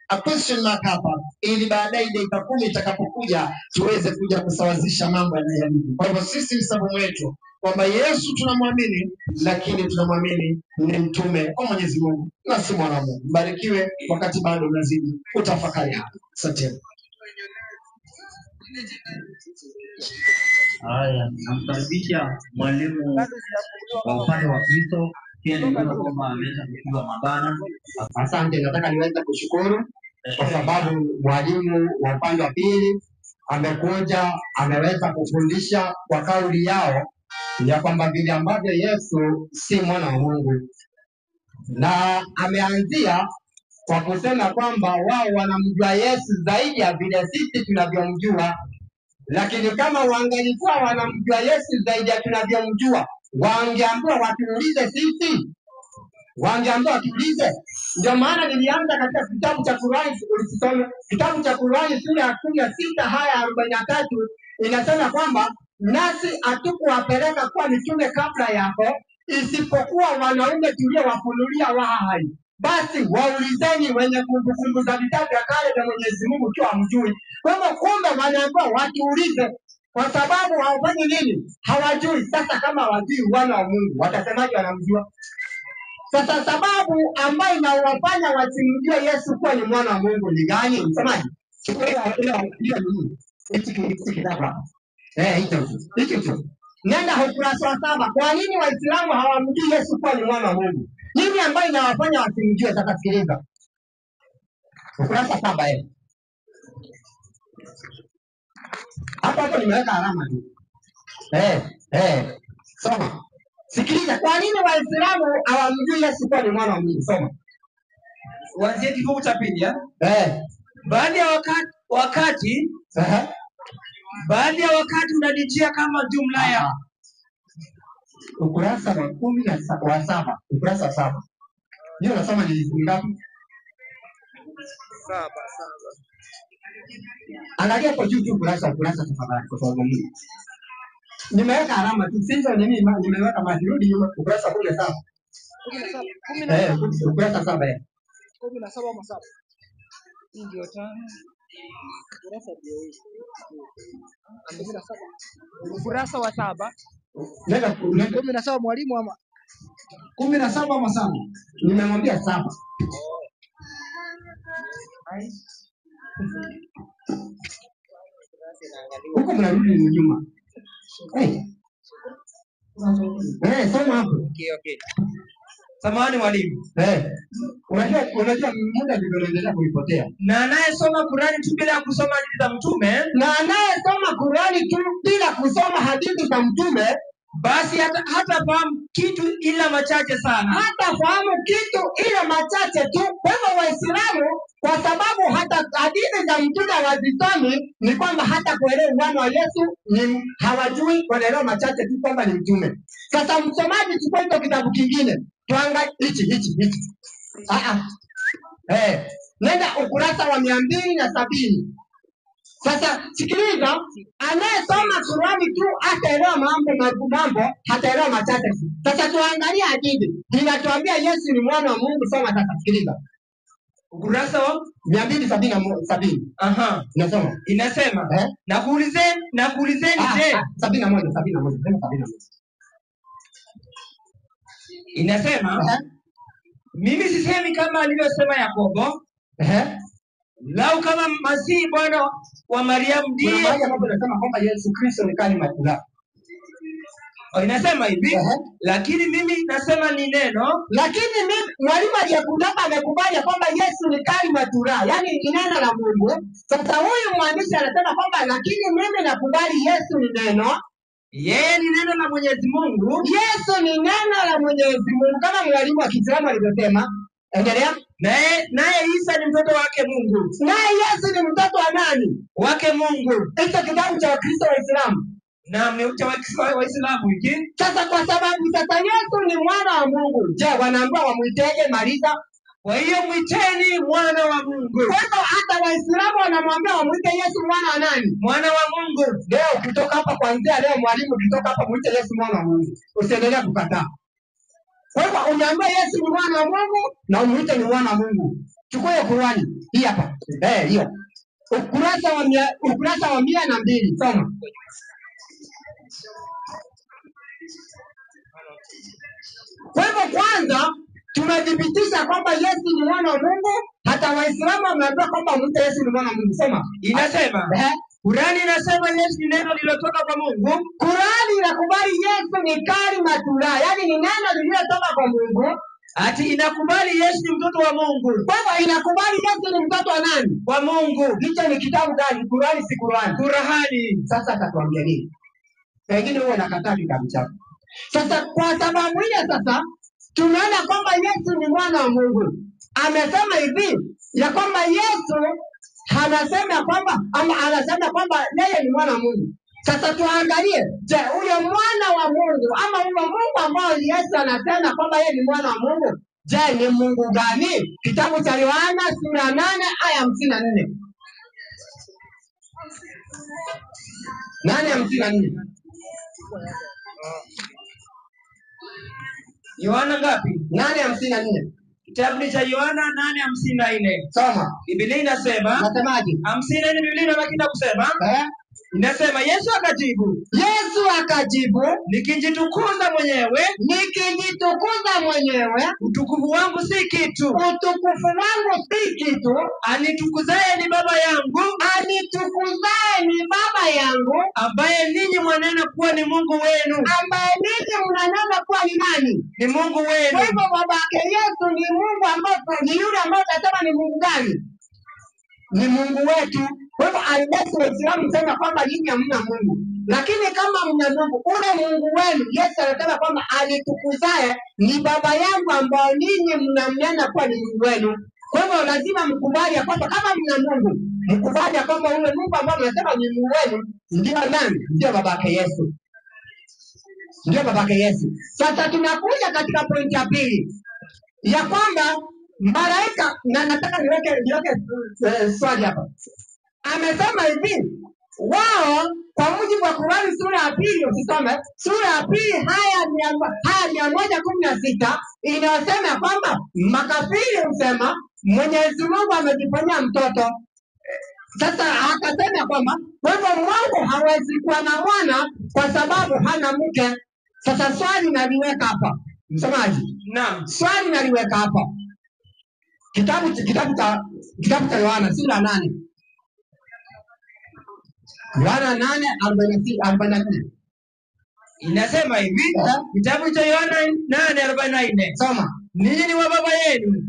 a question mark hapa, ili baadaye dakika 10 itakapokuja tuweze kuja kusawazisha mambo yanayoharibika. Kwa hivyo sisi msimamo wetu kwamba Yesu tunamwamini, lakini tunamwamini ni mtume wa Mwenyezi Mungu na si mwana wa Mungu. Mbarikiwe wakati bado unazidi kutafakari hapa. Asante. Haya, namkaribisha mwalimu wa upande wa Kristo, pia ni kwamba ameweza kupigwa mabana. Asante, nataka niweze kushukuru kwa sababu mwalimu wa upande wa pili amekuja, ameweza kufundisha kwa kauli yao ya kwamba vile ambavyo Yesu si mwana wa Mungu, na ameanzia kwa kusema kwamba wao wanamjua Yesu zaidi ya vile sisi tunavyomjua. Lakini kama wangelikuwa wanamjua Yesu zaidi ya tunavyomjua, wangeambiwa watuulize sisi, Ndio maana nilianza katika kitabu cha Qur'ani, ulisoma kitabu cha Qur'ani sura ya 16:43 inasema kwamba nasi hatukuwapeleka kuwa mitume kabla yako, isipokuwa wanaume tuliowafunulia wahai. Basi waulizeni wenye kumbukumbu za vitabu vya kale vya Mwenyezi Mungu ikiwa hamjui. Kwa hivyo kumbe wanaambiwa watuulize, kwa sababu hawafanyi nini? Hawajui. Sasa kama hawajui wana wa Mungu, watasemaje wanamjua? Sasa sababu ambayo inawafanya wasimjue Yesu kuwa ni mwana wa Mungu ni gani? Msemaji? Hicho. Nenda ukurasa wa 7. Kwa nini Waislamu hawamjui Yesu kuwa ni mwana wa Mungu? Nini ambayo inawafanya wasimjue? Sasa sikiliza. Ukurasa 7 Hapo nimeweka alama tu. Soma. Sikiliza, kwa nini Waislamu hawamjui Yesu kuwa ni mwana wa Mungu? Soma. Kuanzia kifungu cha pili. Baadhi ya wakati unanijia kama jumla ya ukurasa wa 17. Ukurasa 7. Hiyo nasema ni ngapi? 7. Angalia kwa juu ukurasa tafadhali, kwa sababu mimi nimeweka alama tu, sio nimeweka mahirudi nyuma. Ukurasa 17. Ukurasa 7. 17 ama 7? Hii ndio 5. Kurasa ndio hii. 17. Ukurasa wa 7. Nenda 17 mwalimu ama 17 ama 7? Nimemwambia 7. Huko mnarudi nyuma. Soma hapo. Okay. Samahani mwalimu. Unajua muda ndio unaendelea kuipotea. Na anayesoma Qur'ani tu bila kusoma hadithi za mtume, hadithi za mtume, basi hatafahamu kitu ila machache sana. Hatafahamu kitu ila machache tu. Kwa hivyo Waislamu, kwa sababu hata hadithi za mtume hawazisomi, ni kwamba hata kuelewa wana wa Yesu ni hawajui, wanaelewa machache tu kwamba ni mtume. Sasa msomaji, chukua hicho kitabu kingine. Tuangalie hichi. Nenda ukurasa wa 270. Sasa sikiliza, anayesoma Qur'ani tu ataelewa mambo, hataelewa machache. Sasa tuangalie hadithi. Inatuambia Yesu ni mwana wa Mungu. Soma sasa, sikiliza. Ukurasa wa 270. Nasoma. Inasema, nakuulizeni je, 71. Inasema, mimi sisemi kama alivyosema Yakobo. Lau kama Masihi Bwana wa Mariamu ndiye. Kuna mahali ambapo inasema kwamba Yesu Kristo ni kalimatullah. Inasema hivi, lakini mimi nasema ni neno. Lakini mimi mwalimu aliyekutaka amekubali kwamba Yesu ni kalimatullah, yani ni neno la Mungu. Sasa huyu mwandishi anasema kwamba lakini mimi nakubali Yesu ni neno. Yeye ni neno la Mwenyezi Mungu. Yesu ni neno la Mwenyezi Mungu kama mwalimu wa Kiislamu alivyosema. Endelea. Naye Isa ni mtoto wake Mungu. Naye Yesu ni mtoto wa nani? Wake Mungu. Hicho kitabu cha Wakristo Waislamu. Naam, ni cha Waislamu hiki. Sasa kwa sababu sasa Yesu ni mwana wa Mungu, je, wanaambiwa wamuiteje Mariza? Kwa hiyo mwiteni mwana wa Mungu. Kwa hivyo hata Waislamu wanamwambia wamuite Yesu mwana wa nani? Mwana wa Mungu. Leo kutoka hapa kuanzia leo mwalimu, kutoka hapa muite Yesu mwana wa Mungu. Usiendelee kukataa. Kwa hivyo unaambia Yesu ni mwana wa Mungu na umuite ni mwana wa Mungu. Chukua hiyo Qur'ani. Hii hapa. Hiyo. Ukurasa wa 102. Soma. Kwa hivyo kwanza tunadhibitisha kwamba Yesu ni mwana wa Mungu, hata Waislamu wameambiwa kwamba muite Yesu ni mwana wa Mungu. Soma. Inasema, Qur'ani inasema Yesu ni neno lililotoka kwa Mungu. Qur'ani inakubali Yesu ni kalimatullah, yani ni neno lililotoka kwa Mungu. Ati inakubali Yesu ni mtoto wa Mungu. Kwa hivyo inakubali Yesu ni mtoto wa nani? Wa Mungu. Hicho ni kitabu gani? Qur'ani si Qur'ani. Qur'ani. Sasa atatuambia nini? Pengine wewe unakataa kitabu chako. Sasa kwa sababu ile sasa tunaona kwamba Yesu ni mwana wa Mungu. Amesema hivi ya kwamba Yesu anasema kwamba yeye ni mwana wa Mungu. Sasa tuangalie, je, huyo mwana wa Mungu ama huyo Mungu ambao Yesu anasema kwamba yeye ni mwana wa Mungu, je, ni Mungu gani? Kitabu cha Yohana sura 8 aya 54. 8:54. Yohana ngapi? 8:54. Kitabu cha Yohana 8:54. Soma. Biblia inasema, nasemaje? 54 Biblia inabaki kusema. Inasema Yesu akajibu, nikijitukuza mwenyewe, utukufu wangu si kitu. Anitukuzaye ni Baba yangu, ambaye ninyi mwanena kuwa ni Mungu wenu. Ni Mungu wenu. Kwa hivyo babake Yesu ni Mungu ambaye ni yule ambaye tunasema ni Mungu gani? Ni Mungu wetu. Kwa hivyo alibasi Waislamu sema kwamba nyinyi hamna Mungu. Lakini kama mna Mungu, ule Mungu wenu, Yesu anasema kwamba alitukuzaye ni Baba yangu ambao ninyi mnamnena kuwa ni Mungu wenu. Kwa hivyo lazima mkubali ya kwamba kama mna Mungu, mkubali ya kwamba ule Mungu ambao mnasema ni Mungu wenu ndio nani? Ndio babake Yesu. Ndio babake Yesu. Sasa tunakuja katika pointi ya pili ya kwamba malaika, na nataka niweke swali hapa. Amesema hivi, wao kwa mujibu wa Qur'ani sura ya 2, usisome sura ya 2 haya 116 inasema kwamba makafiri husema Mwenyezi Mungu amejifanyia mtoto. Sasa akasema kwamba kwa hivyo Mungu hawezi kuwa na mwana kwa sababu hana mke. Sasa swali naliweka hapa, msomaji. Naam. Swali naliweka hapa. Kitabu cha Yohana sura 8. Yohana 8:44. Inasema hivi, kitabu cha Yohana 8:44. Soma. Ninyi ni wa baba yenu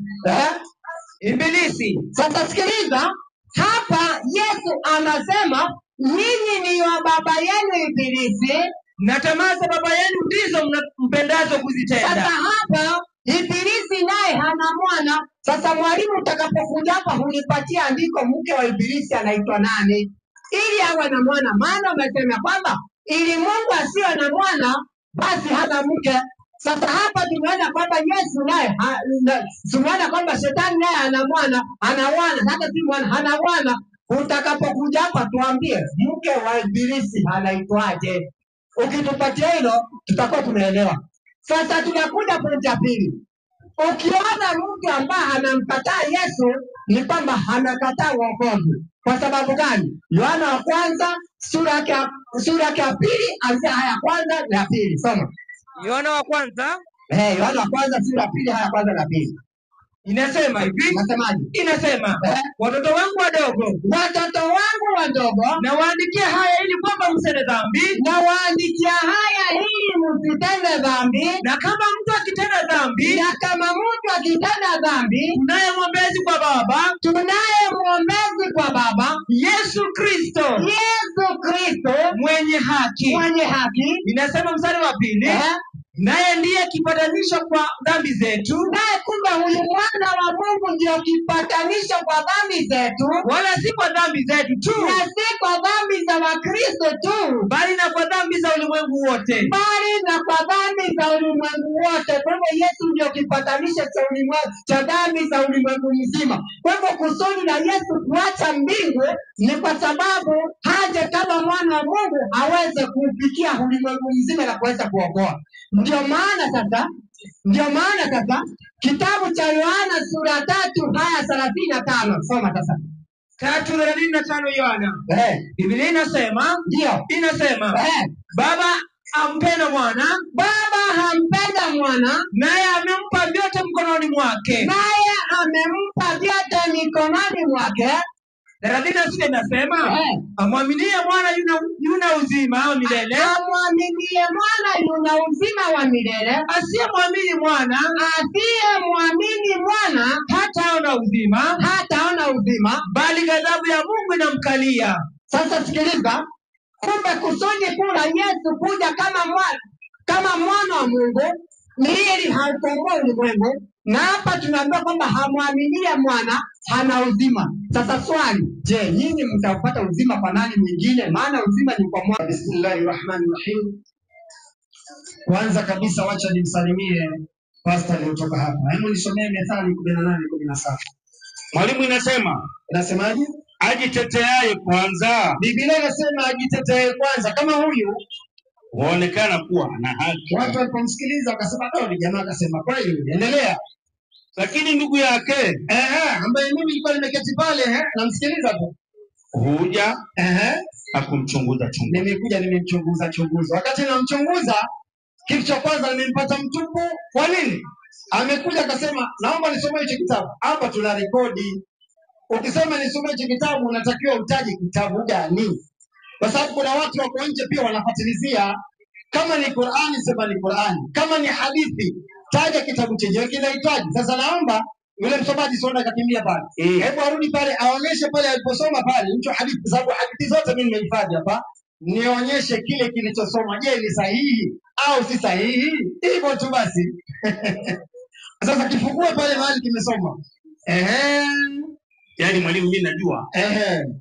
Ibilisi. Sasa sikiliza, hapa Yesu anasema ninyi ni wa baba yenu Ibilisi, na tamaa za baba yenu ndizo mpendazo kuzitenda. Sasa hapa Ibilisi naye hana mwana. Sasa mwalimu, utakapokuja hapa hunipatia andiko mke wa Ibilisi anaitwa nani ili awe na mwana. Maana amesema kwamba ili Mungu asiwe na mwana basi hana mke. Sasa hapa tumeona kwamba Yesu naye tumeona kwamba shetani naye ana mwana, hata si mwana, hana mwana. Utakapokuja hapa tuambie mke wa Ibilisi anaitwaje. Ukitupatia hilo tutakuwa tumeelewa. Sasa tunakuja pointi ya pili. Ukiona mtu ambaye anamkataa Yesu ni kwamba anakataa wokovu. Kwa sababu gani? Yohana wa kwanza sura yake ya pili anzia aya ya kwanza na ya pili. Soma. Yohana wa kwanza sura ya pili aya ya kwanza na ya pili. Inasema hivi. Inasemaje? Inasema watoto wangu wadogo nawaandikia haya ili kwamba msitende dhambi. Na kama mtu akitenda dhambi, tunaye mwombezi kwa Baba, Yesu Kristo mwenye haki. Inasema mstari wa pili, naye ndiye kipatanisho kwa dhambi zetu. Naye kumbe huyu mwana wa Mungu ndio kipatanisho kwa dhambi zetu, wala si kwa dhambi zetu tu, na si kwa dhambi za Wakristo tu, bali na kwa dhambi za ulimwengu wote. Kwa hivyo Yesu ndio kipatanisho cha dhambi za ulimwengu mzima. Kwa hivyo kusudi la Yesu kuacha mbingu ni kwa sababu haje kama mwana wa Mungu aweze kufikia ulimwengu mzima na kuweza kuokoa. Ndio maana sasa kitabu cha Yohana sura 3 aya 35. Soma sasa. 3:35 Yohana. Biblia inasema, Baba ampenda mwana, naye amempa vyote mikononi mwake. 36 inasema, amwaminie mwana yuna uzima wa milele. Asiyemwamini mwana hataona uzima, bali ghadhabu ya Mungu inamkalia. Sasa sikiliza, kumbe kusudi kula Yesu kuja kama mwana wa Mungu ni ili hakomboe ulimwengu, na hapa tunaambiwa kwamba hamwaminie mwana hana uzima. Sasa swali, je, nyinyi mtapata uzima kwa nani mwingine? Maana uzima ni kwa mwana. Bismillahirrahmanirrahim. Kwanza kabisa wacha nimsalimie pastor aliyetoka hapa. Hebu nisomee Methali 18:17. Mwalimu, inasemaje? Ajiteteaye kwanza. Biblia inasema ajiteteaye kwanza. Kama huyu huonekana kuwa na haki. Watu walipomsikiliza wakasema ni jamaa akasema kweli, endelea. Lakini ndugu yake ambaye mimi nilikuwa nimeketi pale namsikiliza tu, huja akumchunguza. Nimekuja nimemchunguza. Wakati namchunguza, kitu cha kwanza nimempata mtupu. Kwa nini? Amekuja akasema naomba nisome hicho kitabu. Hapa tuna rekodi. Ukisema nisome hicho kitabu unatakiwa utaje kitabu gani, kwa sababu kuna watu wako nje pia wanafuatilizia. Kama ni Qur'ani sema ni Qur'ani, kama ni hadithi taja kitabu chenyewe kinaitwaje. Sasa naomba yule msomaji sio akakimbia pale, hebu arudi pale aonyeshe pale aliposoma pale hicho hadithi, kwa sababu hadithi zote mimi nimehifadhi hapa. Nionyeshe kile kilichosoma, je ni sahihi au si sahihi, hivyo tu basi. Sasa kifungue pale mahali kimesoma. Yaani mwalimu, mimi najua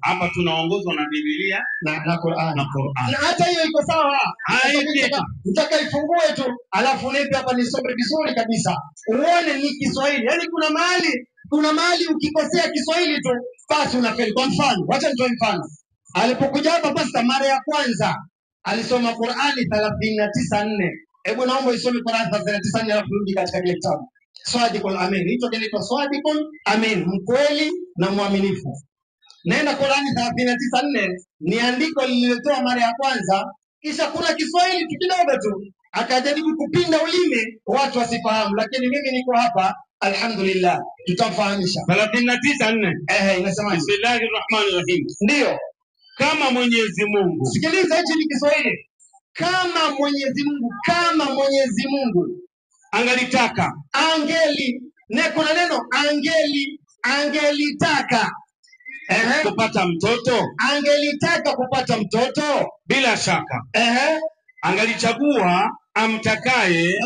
hapa tunaongozwa na Biblia na Qur'an. Na hata hiyo iko sawa. Nataka ifungue tu alafu nipe hapa nisome vizuri kabisa. Uone ni Kiswahili. Yaani kuna mahali ukikosea Kiswahili tu basi unafeli. Kwa mfano, wacha nitoe mfano. Alipokuja hapa pasta mara ya kwanza alisoma Qur'ani 39:4. Hebu naomba isome Qur'ani 39:4 alafu rudi katika kile kitabu. Swadikul amin. Hicho kinaitwa swadikul amin, mkweli na mwaminifu. Nenda Qurani 39:4 ni andiko lililotoa mara ya kwanza, kisha kuna Kiswahili kidogo tu akajaribu kupinda ulimi watu wasifahamu, lakini mimi niko hapa alhamdulillah, tutamfahamisha. 39:4 inasema Bismillahirrahmanirrahim. ndio Kama Mwenyezi Mungu, sikiliza, hichi ni Kiswahili. Kama Mwenyezi Mungu angalitaka kuna neno angelitaka kupata mtoto, angelitaka kupata mtoto, bila shaka angalichagua amtakaye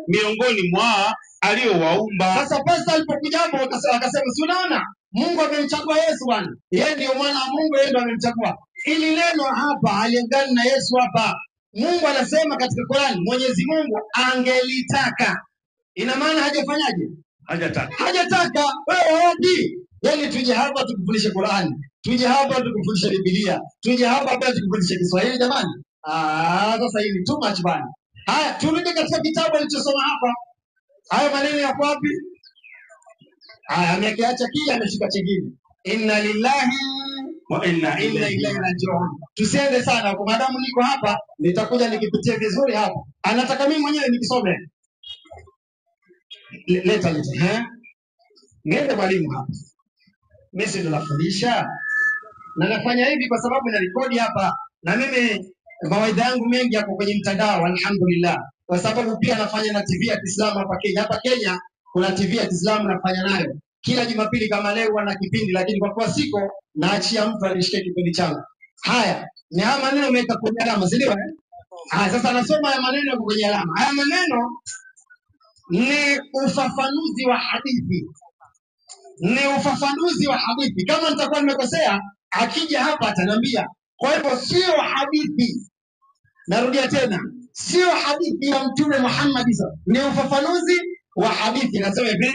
miongoni mwa aliowaumba. Sasa pasta alipokuja hapo akasema, si unaona Mungu amemchagua Yesu bwana, yeye ndio mwana wa Mungu, yeye ndio amemchagua. Ili neno hapa aliungana na Yesu hapa. Mungu anasema katika Qur'an, Mwenyezi Mungu angelitaka, ina maana hajafanyaje? Hajataka. Wewe wapi? Yaani tuje hapa tukufundishe Qur'an, tuje hapa tukufundishe Biblia, tuje hapa pia tukufundishe Kiswahili jamani? Sasa hii ni too much bana. Haya, turudi katika kitabu alichosoma hapa. Hayo maneno yako wapi? Amekiacha kile, ameshika chingine. Inna lillahi wa inna ilaihi rajiun. Tusiende sana kwa madamu niko hapa, nitakuja nikipitia vizuri hapa. Anataka mimi mwenyewe nikisome. Leta. Ngende mwalimu hapa. Mimi ndo nafundisha. Na nafanya hivi kwa sababu na rekodi hapa. Na mimi mawaidha yangu mengi yako kwenye mtandao alhamdulillah. Kwa sababu pia nafanya na TV ya Kiislamu hapa Kenya. Hapa Kenya kuna TV ya Kiislamu nafanya nayo. Kila Jumapili kama leo wana kipindi, lakini kwa kuwa siko naachia mtu alishike kipindi changu. Haya, ni haya maneno umeweka kwenye alama, si ndio? Haya, sasa nasoma haya maneno yako kwenye alama. Haya maneno ni ufafanuzi wa hadithi. Kama nitakuwa nimekosea, akija hapa ataniambia. Kwa hivyo sio hadithi. Narudia tena, sio hadithi ya Mtume Muhammad, ni ufafanuzi wa hadithi. Nasema hivi,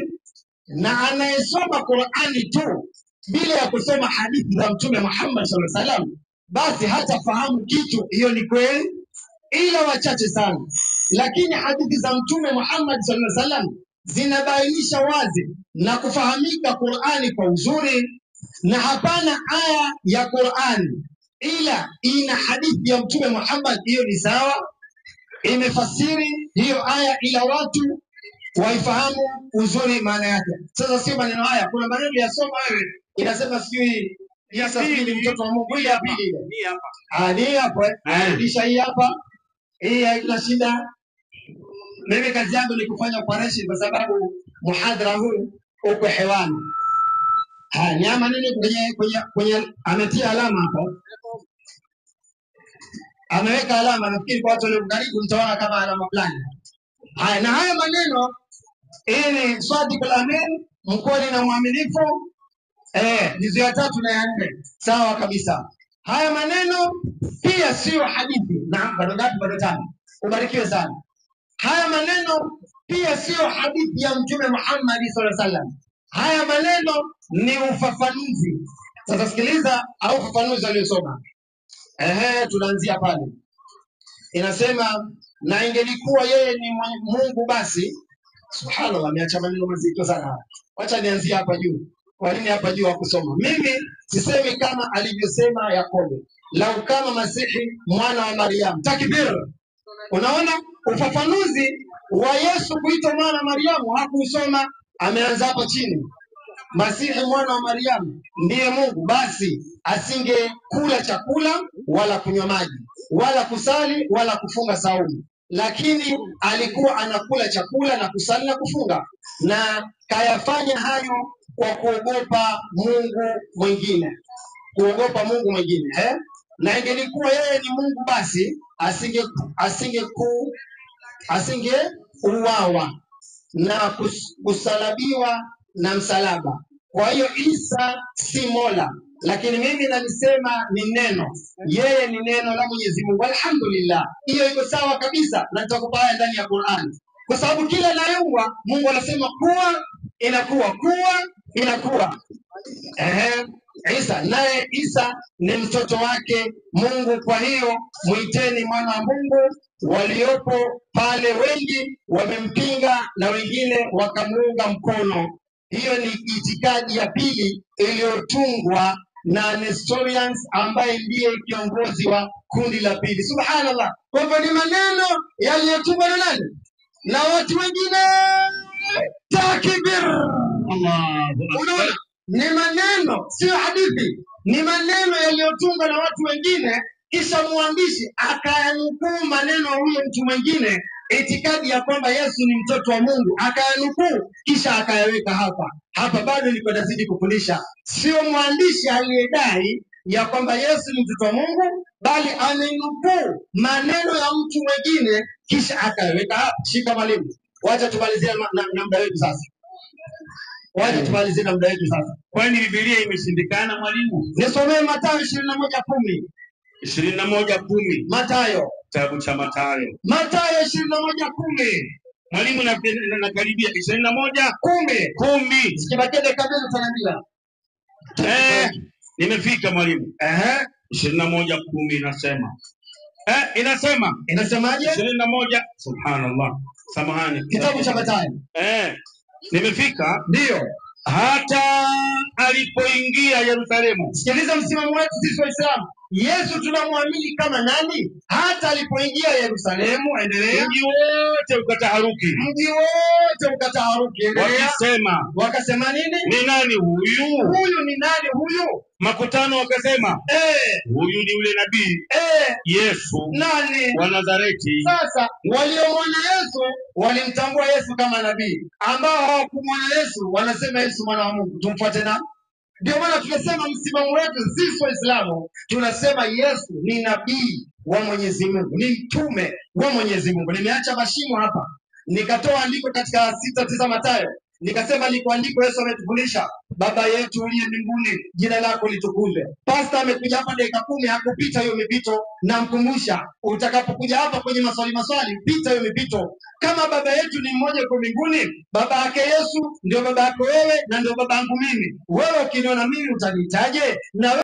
na anayesoma Qur'ani tu bila ya kusoma hadithi za Mtume Muhammad sallallahu alaihi wasallam, basi hatafahamu kitu. Hiyo ni kweli, ila wachache sana. Lakini hadithi za Mtume Muhammad sallallahu alaihi wasallam zinabainisha wazi na kufahamika Qur'ani kwa uzuri, na hapana aya ya Qur'ani ila ina hadithi ya Mtume Muhammad. Hiyo ni sawa, imefasiri hiyo aya ila watu waifahamu uzuri maana yake. Sasa sio maneno haya, kuna maneno yasoma wewe inasema sijui yasafiri mtoto wa Mungu. Hii hapa ni hapo kisha hii hapa, hii haina shida. Mimi kazi yangu ni kufanya operation kwa sababu muhadhara huu uko hewani. Ni maneno kwenye ametia alama hapo, ameweka alama. Nafikiri kwa watu walio karibu mtaona kama alama fulani. Na haya maneno ili swadikul amin, mkweli na mwaminifu, hizo ya 3 na ya 4 sawa kabisa. Haya maneno pia sio hadithi. Na bado 5. Ubarikiwe sana. Haya maneno pia sio hadithi ya Mtume Muhammad sallallahu alaihi wasallam. Haya maneno ni ufafanuzi. Sasa sikiliza au ufafanuzi aliyosoma. Tunaanzia pale. Inasema, na ingelikuwa yeye ni Mungu basi. Subhanallah, ameacha maneno mazito sana. Wacha nianzie hapa juu. Kwa nini hapa juu hakusoma? Mimi sisemi kama alivyosema Yakobo, lau kama Masihi mwana wa Maryam. Takbir. Unaona ufafanuzi wa Yesu kuitwa mwana wa Maryam hakusoma, ameanza hapo chini. Masihi mwana wa Maryam ndiye Mungu, basi asingekula chakula wala kunywa maji wala kusali wala kufunga saumu, lakini alikuwa anakula chakula na kusali na kufunga, na kayafanya hayo kwa kuogopa Mungu mwingine. Na ingelikuwa yeye ni Mungu basi asingeuawa na kusalabiwa na msalaba. Kwa hiyo Isa si Mola, lakini mimi nalisema ni neno. Yeye ni neno la Mwenyezi Mungu. Alhamdulillah. Hiyo iko sawa kabisa, na nitakupa haya ndani ya Qur'an. Kwa sababu kila nayeumba Mungu anasema kuwa, inakuwa, kuwa, inakuwa. Isa ni mtoto wake Mungu, kwa hiyo muiteni mwana wa Mungu waliopo pale wengi wamempinga na wengine wakamuunga mkono. Hiyo ni itikadi ya pili iliyotungwa na Nestorians ambaye ndiye kiongozi wa kundi la pili. Subhanallah. Kwa hivyo ni maneno yaliyotungwa na nani? Na watu wengine. Takbir. Unaona? Ni maneno, sio hadithi. Ni maneno yaliyotungwa na watu wengine, kisha mwandishi akayanukuu maneno ya huyo mtu mwingine, itikadi ya kwamba Yesu ni mtoto wa Mungu, akayanukuu kisha akayaweka hapa. Hapa bado niko nazidi kufundisha. Sio mwandishi aliyedai ya kwamba Yesu ni mtoto wa Mungu, bali amenukuu maneno ya mtu mwingine kisha akayaweka hapa. Shika mwalimu. Wacha tumalizie na muda wetu sasa. Wacha tumalizie na muda wetu sasa. Kwani Biblia imeshindikana mwalimu? Nisomee Mathayo 21:10. 21:10. Mathayo. Kitabu cha Mathayo. Mathayo 21:10. Mwalimu nakaribia 21:10. 10. Sikibakia dakika mbili utaniambia. Nimefika mwalimu. 21:10 inasema. Inasemaje? 21. Subhanallah. Samahani. Kitabu cha Mathayo. Nimefika. Ndio. Hata alipoingia Yerusalemu. Sikiliza msimamo wetu sisi Waislamu. Yesu tunamwamini kama nani? Hata alipoingia Yerusalemu, endelea. Mji wote ukataharuki. Mji wote ukataharuki. Endelea. Wakasema nini? Ni nani huyu? Huyu ni nani huyu? Makutano wakasema, huyu ni yule nabii. Yesu. Nani? Wa Nazareti. Sasa waliomwona Yesu walimtambua Yesu kama nabii. Ambao hawakumwona Yesu wanasema Yesu mwana wa Mungu. Tumfuate nani? Ndio maana tunasema msimamo wetu sisi Waislamu, tunasema Yesu ni nabii wa Mwenyezi Mungu, ni mtume wa Mwenyezi Mungu. Nimeacha mashimo hapa, nikatoa andiko katika 6:9 Mathayo, nikasema liko andiko Yesu ametufundisha, Baba yetu uliye mbinguni, jina lako litukuzwe. Pastor amekuja hapa dakika 10 hakupita hiyo mipito, na mkumbusha utakapokuja hapa kwenye maswali pita hiyo mipito. Kama baba yetu ni mmoja kwa mbinguni, baba yake Yesu ndio baba yako wewe na ndio baba yangu mimi. Wewe ukiniona mimi utaniitaje? Na